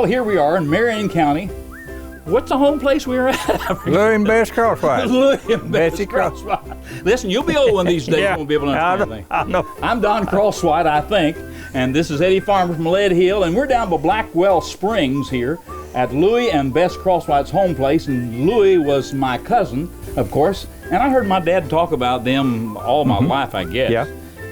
here we are in Marion County. What's the home place we were at? Louie and Bess Crosswhite. Louie and Bess Betsy Crosswhite. Listen, you'll be old one of these days. Yeah, You won't be able to understand anything. I know. I'm Don Crosswhite, I think, and this is Eddy Farmer from Lead Hill, and we're down by Blackwell Springs here at Louie and Bess Crosswhite's home place, and Louie was my cousin, of course, and I heard my dad talk about them all my life, I guess. Yeah.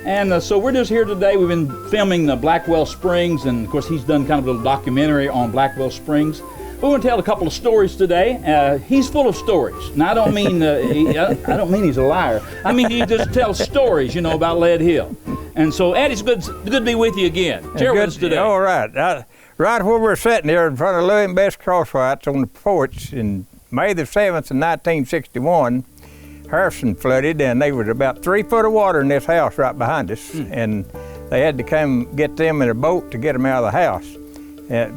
And so we're just here today. We've been filming the Blackwell Springs, and of course he's done kind of a little documentary on Blackwell Springs. We're going to tell a couple of stories today. He's full of stories. Now I don't mean I don't mean he's a liar. I mean he just tells stories, you know, about Lead Hill. And so Eddie's good to be with you again. Share with us today. All right. Right where we're sitting here in front of Louie and Bess Crosswhite's on the porch in May the 7th in 1961. Harrison flooded, and there was about 3 foot of water in this house right behind us, and they had to come get them in a boat to get them out of the house.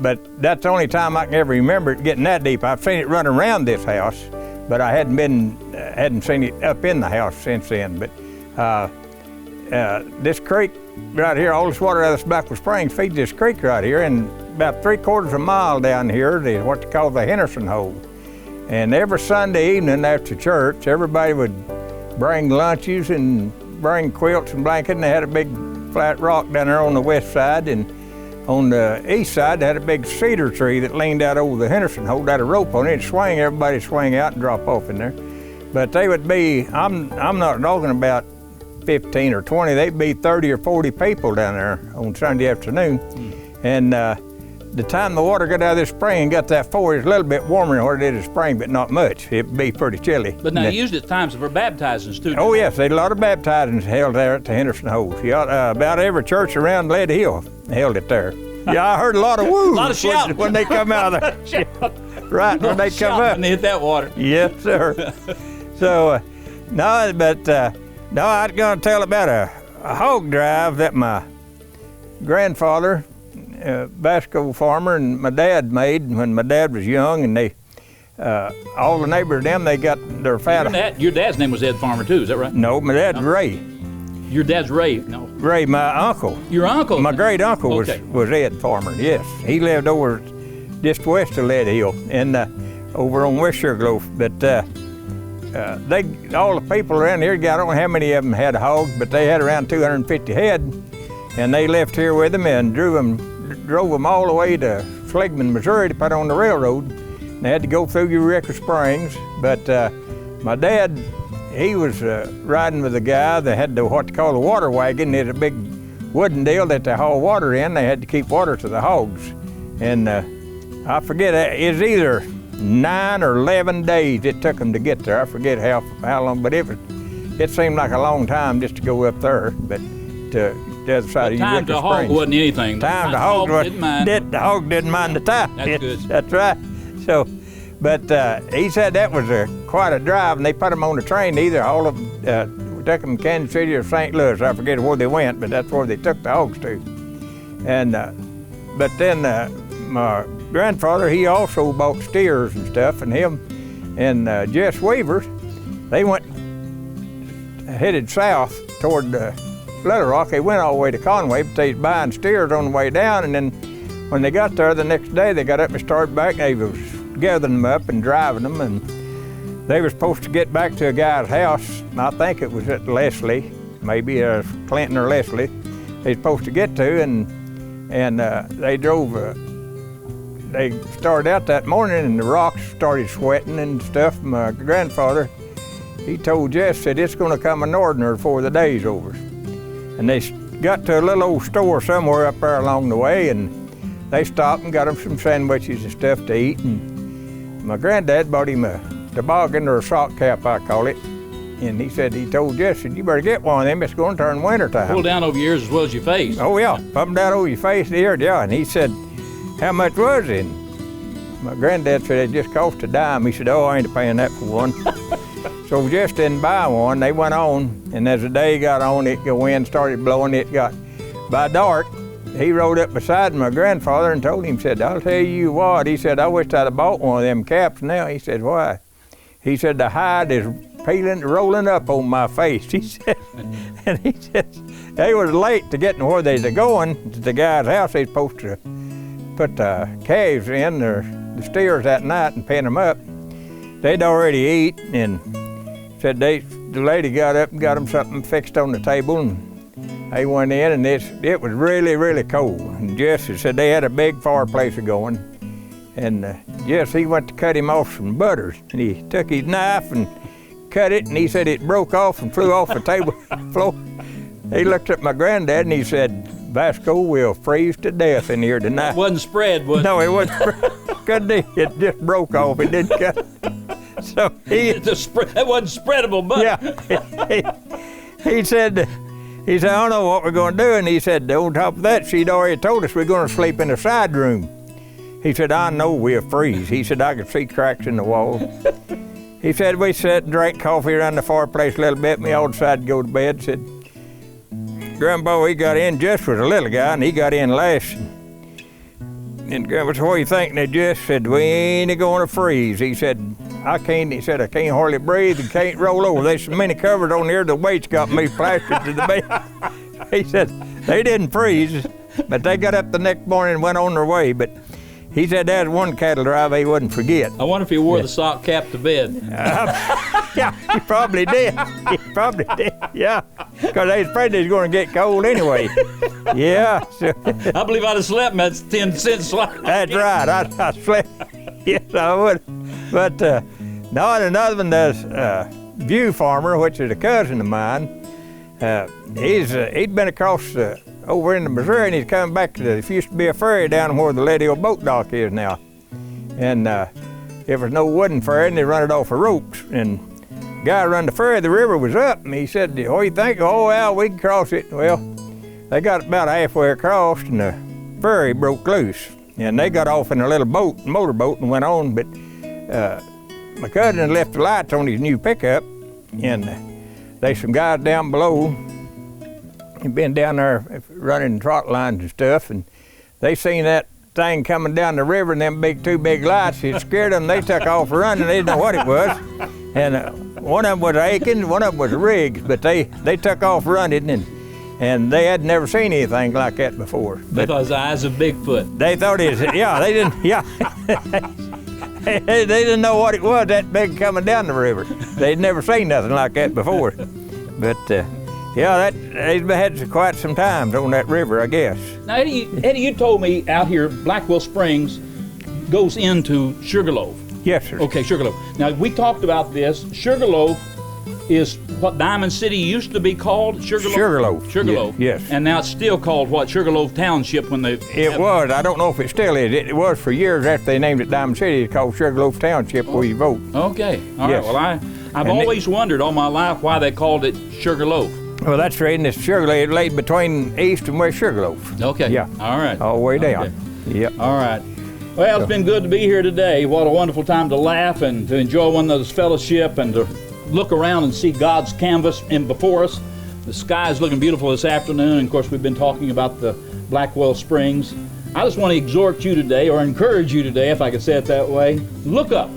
But that's the only time I can ever remember it getting that deep. I've seen it run around this house, but I hadn't seen it up in the house since then. But this creek right here, all this water out of this Blackwell Springs feeds this creek right here, and about 3/4 of a mile down here is what they call the Henderson Hole. And every Sunday evening after church, everybody would bring lunches and bring quilts and blankets, and they had a big flat rock down there on the west side, and on the east side, they had a big cedar tree that leaned out over the Henderson Hole, had a rope on it, swing, everybody swing out and drop off in there. But they would be, I'm not talking about 15 or 20, they'd be 30 or 40 people down there on Sunday afternoon. And the time the water got out of this spring and got that forward, it's a little bit warmer than what it is in the spring, but not much. It'd be pretty chilly. But now you used it at times for baptizings too. Oh yes, there's a lot of baptizings held there at the Henderson Hole. About every church around Lead Hill held it there. Yeah, I heard a lot of woos. A lot of shouting. When they come out of there. Right, when they come up. When they hit that water. Yes, sir. So, no, I was going to tell about a hog drive that my grandfather, Basco farmer, and my dad made when my dad was young, and they, all the neighbors, they got their fat. Your dad's name was Ed Farmer too, is that right? No, my dad's Ray. Your dad's Ray? No. Ray, my uncle. Your uncle? My great uncle was Ed Farmer, yes. He lived over just west of Lead Hill and over on West Sugarloaf. But all the people around here, I don't know how many of them had a hog, but they had around 250 head. And they left here with them and drove them all the way to Schlegman, Missouri to put on the railroad. They had to go through Eureka Springs, but my dad, he was riding with a guy that had what they call the water wagon. It's a big wooden deal that they haul water in. They had to keep water to the hogs. And I forget, it's either 9 or 11 days it took them to get there. I forget how long, but it seemed like a long time just to go up there. But to the other side of Eureka Springs. Time to hog wasn't anything. Time to hog didn't mind. The hog didn't mind the time. That's good. That's right. So, but he said that was quite a drive, and they put them on the train. Either all of them took them to Kansas City or St. Louis. I forget where they went, but that's where they took the hogs to. And but then my grandfather, he also bought steers and stuff, and him and Jess Weaver, they headed south toward Little Rock. They went all the way to Conway, but they was buying steers on the way down, and then when they got there the next day, they got up and started back. They was gathering them up and driving them, and they were supposed to get back to a guy's house. I think it was at Leslie, maybe Clinton or Leslie. They were supposed to get to, and they drove. They started out that morning, and the rocks started sweating and stuff. My grandfather, he told Jess, said it's going to come a northerner before the day's over. And they got to a little old store somewhere up there along the way, and they stopped and got them some sandwiches and stuff to eat. And my granddad bought him a toboggan or a sock cap, I call it. And he told Jess, you better get one of them, it's going to turn winter time. Pull down over your ears as well as your face. Oh yeah, pump them down over your face and ear, yeah. And he said, how much was it? And my granddad said it just cost a dime. He said, oh, I ain't paying that for one. So Jess didn't buy one. They went on, and as the day got on, the wind started blowing. It got, by dark, he rode up beside my grandfather and told him, said, I'll tell you what, he said, I wish I'd have bought one of them caps now. He said, why? He said, the hide is rolling up on my face, he said. And he said, they was late to getting where they was going to the guy's house. They was supposed to put the calves in, or the steers that night, and pen them up. They'd already eat, and said the lady got up and got them something fixed on the table, and they went in, and it was really, really cold. And Jesse said they had a big fireplace going, and Jesse went to cut him off some butters, and he took his knife and cut it, and he said it broke off and flew off the table floor. He looked at my granddad and he said, "Vasco, we'll freeze to death in here tonight." It wasn't spread, was it? No, it wasn't spread. Couldn't he? It just broke off. It didn't cut. So that wasn't spreadable butter. Yeah. He said, I don't know what we're going to do. And he said, on top of that, she'd already told us we're going to sleep in the side room. He said, I know we'll freeze. He said, I could see cracks in the wall. He said, we sat and drank coffee around the fireplace a little bit, and we all decided to go to bed. Said, Grandpa, he got in, Jess was a little guy, and he got in last. And Grandpa said, what do you think? And they just said, we ain't going to freeze. He said, I can't hardly breathe and can't roll over. There's so many covers on here, the weight's got me plastered to the bed. He said, they didn't freeze, but they got up the next morning and went on their way. But he said that's one cattle drive he wouldn't forget. I wonder if he wore the sock cap to bed. Yeah, he probably did. He probably did, yeah. Because they was afraid they was going to get cold anyway. Yeah. So. I believe I'd have slept in that 10-cent slot. That's right. I slept. Yes, I would. But no, and another one, there's View Farmer, which is a cousin of mine. He'd been across over in the Missouri, and he's coming back to there used to be a ferry down where the Lady old boat dock is now. And there was no wooden ferry, and they run it off of ropes. And the guy run the ferry, the river was up, and he said, what do you think? Oh, well, we can cross it. Well, they got about halfway across, and the ferry broke loose. And they got off in a little boat, motorboat, and went on. But my cousin left the lights on his new pickup, and there's some guys down below. He'd been down there running trot lines and stuff, and they seen that thing coming down the river and them two big lights. It scared them. They took off running. They didn't know what it was. And one of them was Aiken, one of them was Riggs, but they took off running, and they had never seen anything like that before. They thought it was the eyes of Bigfoot. They thought it was, yeah, they didn't, yeah. They didn't know what it was, that big coming down the river. They'd never seen nothing like that before. But yeah, they've had quite some times on that river, I guess. Now, Eddie, you told me out here, Blackwell Springs goes into Sugarloaf. Yes, sir. Okay, Sugarloaf. Now, we talked about this. Sugarloaf is what Diamond City used to be called? Sugarloaf. Sugarloaf. Yes. And now it's still called what? Sugarloaf Township when they... It was. I don't know if it still is. It was for years after they named it Diamond City. It's called Sugarloaf Township where you vote. Okay. All right. Well, I've always wondered all my life why they called it Sugarloaf. Well, that's right. It's Sugarloaf, laid between East and West Sugarloaf. Okay. Yeah. All right. All the way down. Okay. Yep. All right. Well, it's been good to be here today. What a wonderful time to laugh and to enjoy one of those fellowship and to look around and see God's canvas in before us. The sky is looking beautiful this afternoon. And of course, we've been talking about the Blackwell Springs. I just want to exhort you today, or encourage you today, if I could say it that way. Look up,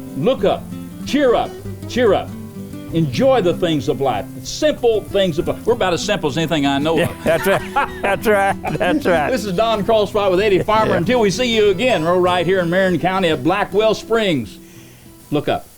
cheer up, cheer up. Enjoy the things of life, the simple things of life. We're about as simple as anything I know of. That's right, that's right, that's right. This is Don Crosswhite with Eddy Farmer. Until we see you again, we're right here in Marion County at Blackwell Springs. Look up.